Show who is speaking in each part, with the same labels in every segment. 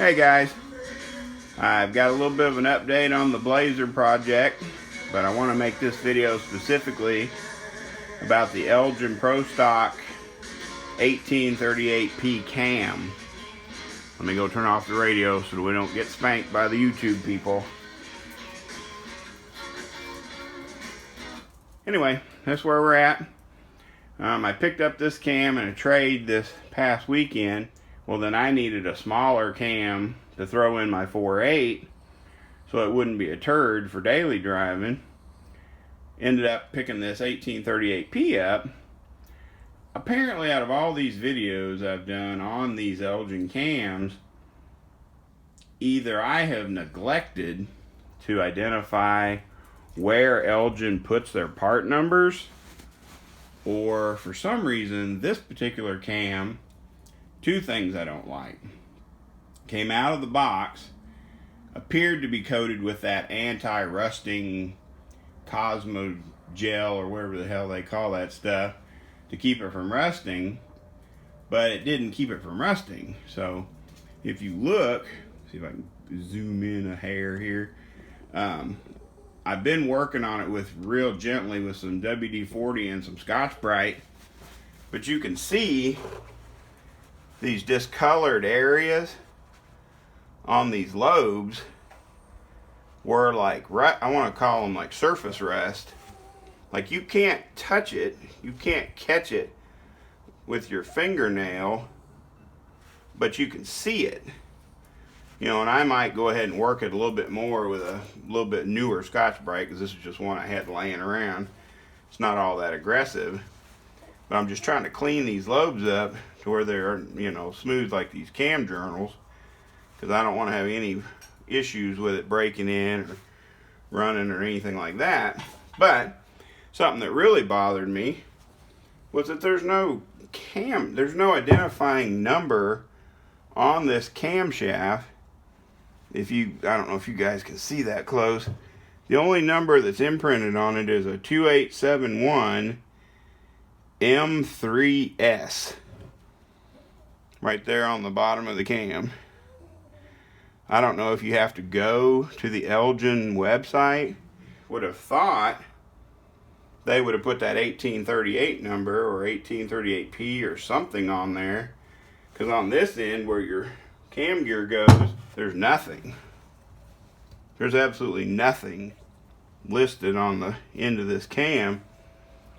Speaker 1: Hey guys, I've got a little bit of an update on the Blazer project, but I want to make this video specifically about the Elgin Pro Stock 1838P cam. Let me go turn off the radio so that we don't get spanked by the YouTube people. Anyway, that's where we're at. I picked up this cam in a trade this past weekend. Well, then I needed a smaller cam to throw in my 4.8 so it wouldn't be a turd for daily driving. Ended up picking this 1838P up. Apparently, out of all these videos I've done on these Elgin cams, either I have neglected to identify where Elgin puts their part numbers, or for some reason this particular cam, two things I don't like. Came out of the box, appeared to be coated with that anti-rusting Cosmo gel or whatever the hell they call that stuff to keep it from rusting, but it didn't keep it from rusting. So if you look, see if I can zoom in a hair here. I've been working on it with real gently with some WD-40 and some Scotch-Brite, but you can see these discolored areas on these lobes were like, I want to call them like surface rust. Like you can't touch it, you can't catch it with your fingernail, but you can see it. You know, and I might go ahead and work it a little bit more with a little bit newer Scotch-Brite, because this is just one I had laying around. It's not all that aggressive, but I'm just trying to clean these lobes up to where they're, you know, smooth like these cam journals, because I don't want to have any issues with it breaking in or running or anything like that. But something that really bothered me was that there's no identifying number on this camshaft. I don't know if you guys can see that close. The only number that's imprinted on it is a 2871 M3S. Right there on the bottom of the cam. I don't know if you have to go to the Elgin website. Would have thought they would have put that 1838 number or 1838P or something on there. Because on this end where your cam gear goes, there's nothing. There's absolutely nothing listed on the end of this cam.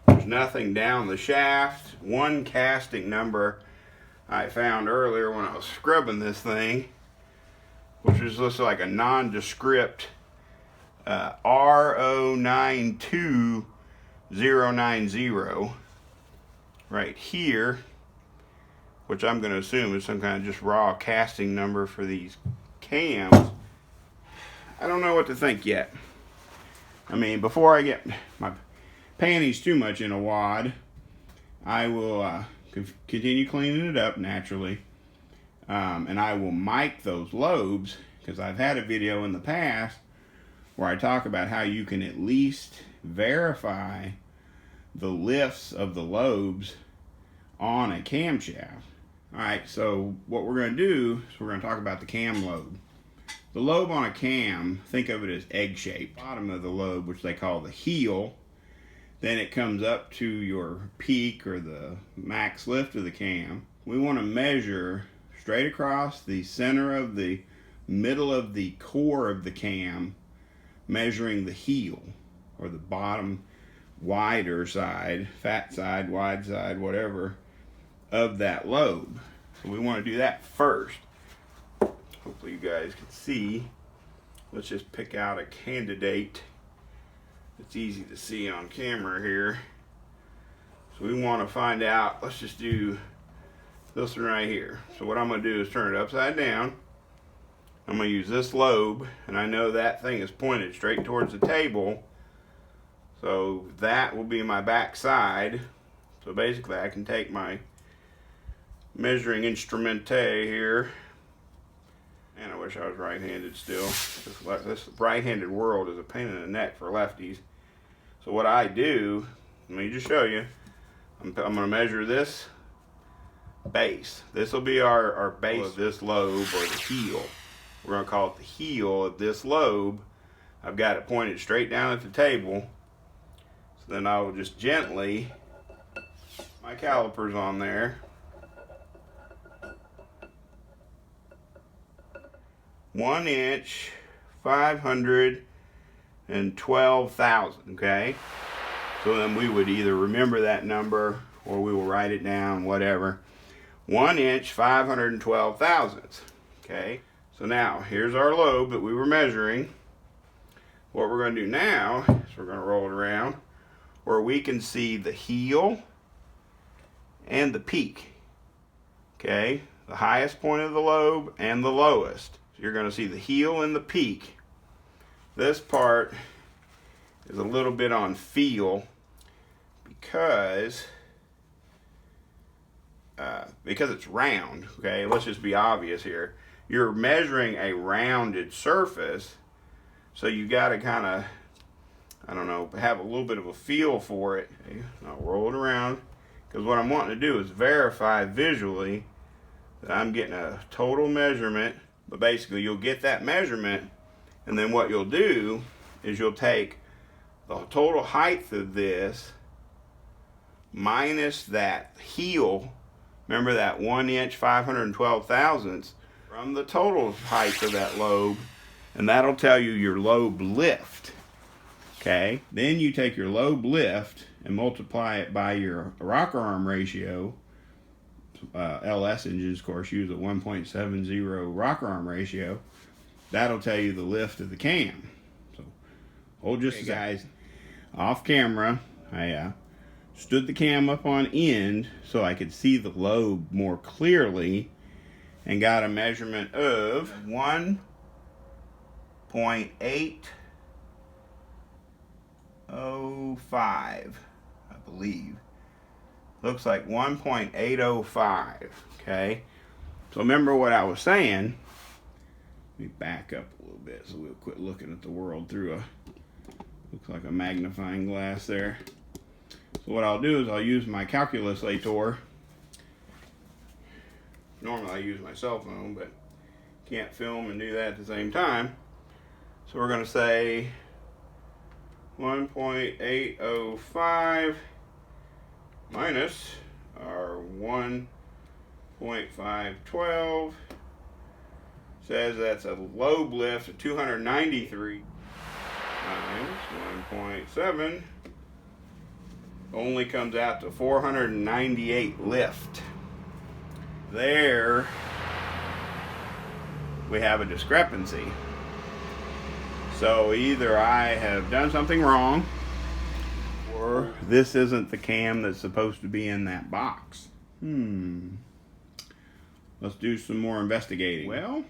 Speaker 1: There's nothing down the shaft. One casting number I found earlier when I was scrubbing this thing, which was just like a nondescript RO92090 right here, which I'm going to assume is some kind of just raw casting number for these cams. I don't know what to think yet. I mean, before I get my panties too much in a wad, I will continue cleaning it up naturally. And I will mic those lobes, because I've had a video in the past where I talk about how you can at least verify the lifts of the lobes on a camshaft. Alright, so what we're going to do is we're going to talk about the cam lobe. The lobe on a cam, think of it as egg-shaped. Bottom of the lobe, which they call the heel, then it comes up to your peak or the max lift of the cam. We want to measure straight across the center of the middle of the core of the cam, measuring the heel, or the bottom wider side, fat side, wide side, whatever, of that lobe. So we want to do that first. Hopefully you guys can see. Let's just pick out a candidate. It's easy to see on camera here. So we want to find out, let's just do this one right here. So what I'm going to do is turn it upside down. I'm going to use this lobe, and I know that thing is pointed straight towards the table, so that will be my back side. So basically I can take my measuring instrumente here, and I wish I was right-handed still. This right-handed world is a pain in the neck for lefties. So what I do, let me just show you. I'm going to measure this base. This will be our base of this lobe, or the heel. We're going to call it the heel of this lobe. I've got it pointed straight down at the table. So then I will just gently, my calipers on there. 1 inch, 512,000, okay? So then we would either remember that number or we will write it down, whatever. 1 inch, 512 thousandths, okay? So now, here's our lobe that we were measuring. What we're going to do now is we're going to roll it around where we can see the heel and the peak, okay? The highest point of the lobe and the lowest. So you're going to see the heel and the peak. This part is a little bit on feel because it's round, okay? Let's just be obvious here. You're measuring a rounded surface, so you got to kind of, I don't know, have a little bit of a feel for it. Okay, I'll roll it around, because what I'm wanting to do is verify visually that I'm getting a total measurement. But basically, you'll get that measurement, and then what you'll do is you'll take the total height of this minus that heel. Remember that 1 inch, 512 thousandths from the total height of that lobe, and that'll tell you your lobe lift. Okay, then you take your lobe lift and multiply it by your rocker arm ratio. LS engines, of course, use a 1.70 rocker arm ratio. That'll tell you the lift of the cam. So hold just a second. Guys, off camera, I stood the cam up on end so I could see the lobe more clearly and got a measurement of 1.805, I believe. Looks like 1.805, okay? So remember what I was saying. Let me back up a little bit so we'll quit looking at the world through a, looks like a magnifying glass there. So what I'll do is I'll use my calculator. Normally I use my cell phone, but can't film and do that at the same time. So we're going to say 1.805 minus our 1.512 says that's a lobe lift of 293 times 1.7 only comes out to 498 lift. There we have a discrepancy. So either I have done something wrong, or this isn't the cam that's supposed to be in that box. Let's do some more investigating. Well,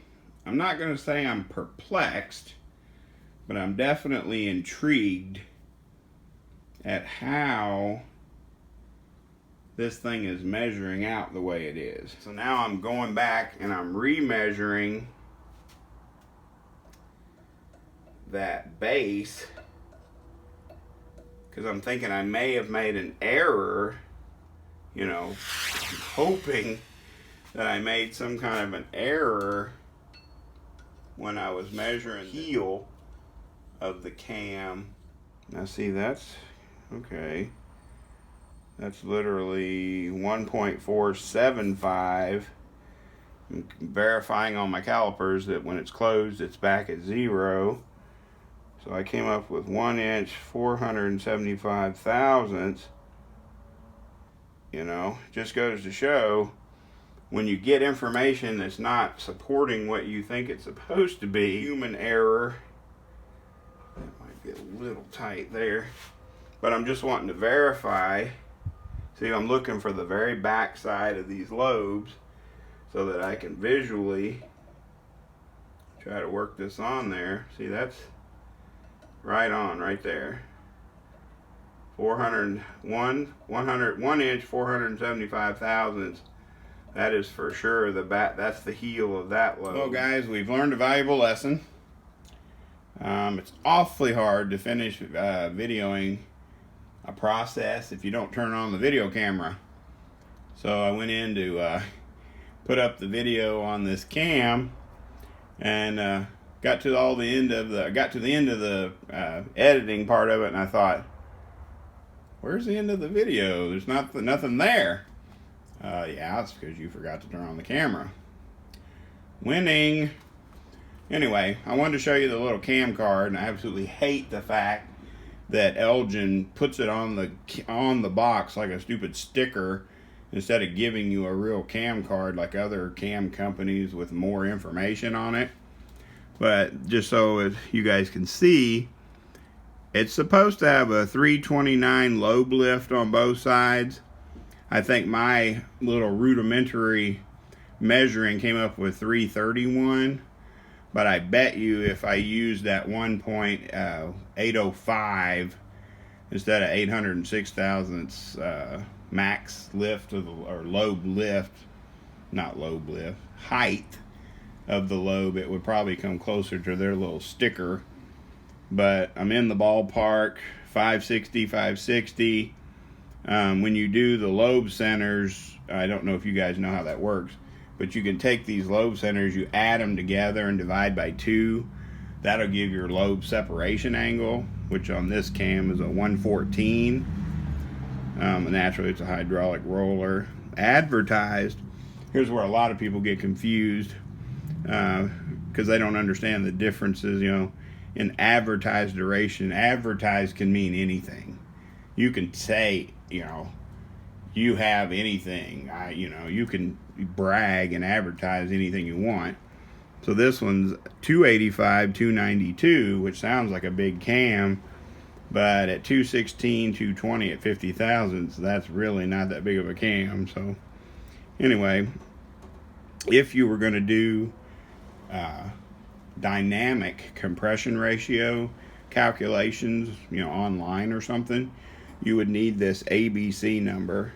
Speaker 1: I'm not going to say I'm perplexed, but I'm definitely intrigued at how this thing is measuring out the way it is. So now I'm going back and I'm remeasuring that base, because I'm thinking I may have made an error, you know, I'm hoping that I made some kind of an error when I was measuring the heel of the cam. Now see, that's, okay, that's literally 1.475. I'm verifying on my calipers that when it's closed, it's back at 0. So I came up with 1 inch, 475 thousandths. You know, just goes to show when you get information that's not supporting what you think it's supposed to be, human error. That might be a little tight there. But I'm just wanting to verify. See, I'm looking for the very back side of these lobes so that I can visually try to work this on there. See, that's right on right there. 1 inch, 475 thousandths. That is for sure the back. That's the heel of that lobe. Well, guys, we've learned a valuable lesson. It's awfully hard to finish videoing a process if you don't turn on the video camera. So I went in to put up the video on this cam, and got to the end of the editing part of it, and I thought, where's the end of the video? There's nothing there. Yeah, it's because you forgot to turn on the camera. Winning. Anyway, I wanted to show you the little cam card, and I absolutely hate the fact that Elgin puts it on the box like a stupid sticker instead of giving you a real cam card like other cam companies with more information on it. But just so you guys can see, it's supposed to have a 329 lobe lift on both sides. I think my little rudimentary measuring came up with 331. But I bet you if I use that 1.805 instead of 806 thousandths max lift or lobe lift, not lobe lift, height of the lobe, it would probably come closer to their little sticker. But I'm in the ballpark, 560, 560. When you do the lobe centers, I don't know if you guys know how that works, but you can take these lobe centers, you add them together and divide by 2. That'll give your lobe separation angle, which on this cam is a 114. Naturally, it's a hydraulic roller. Advertised, here's where a lot of people get confused because they don't understand the differences, in advertised duration. Advertised can mean anything. You can say, you have anything. You can brag and advertise anything you want. So this one's 285, 292, which sounds like a big cam, but at 216, 220 at 50 thousandths, that's really not that big of a cam. So anyway, if you were going to do dynamic compression ratio calculations, online or something, you would need this ABC number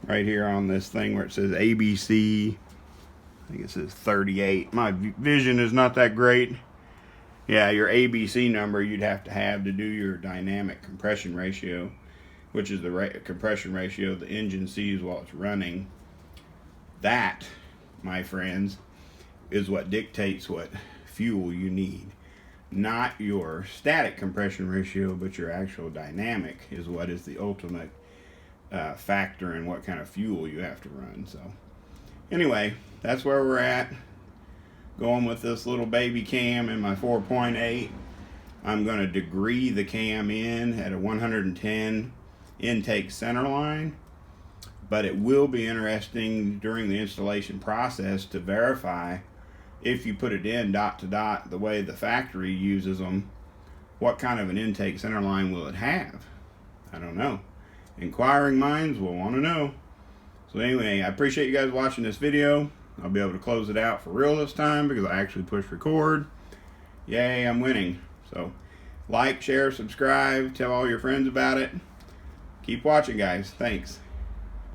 Speaker 1: right here on this thing where it says ABC. I think it says 38. My vision is not that great. Yeah, your ABC number you'd have to do your dynamic compression ratio, which is the compression ratio the engine sees while it's running. That, my friends, is what dictates what fuel you need. Not your static compression ratio, but your actual dynamic is what is the ultimate factor in what kind of fuel you have to run. So anyway, that's where we're at. Going with this little baby cam in my 4.8. I'm going to degree the cam in at a 110 intake center line, but it will be interesting during the installation process to verify if you put it in dot to dot the way the factory uses them, what kind of an intake center line will it have? I don't know. Inquiring minds will want to know. So anyway, I appreciate you guys watching this video. I'll be able to close it out for real this time because I actually pushed record. Yay, I'm winning. So like, share, subscribe, tell all your friends about it. Keep watching, guys. Thanks.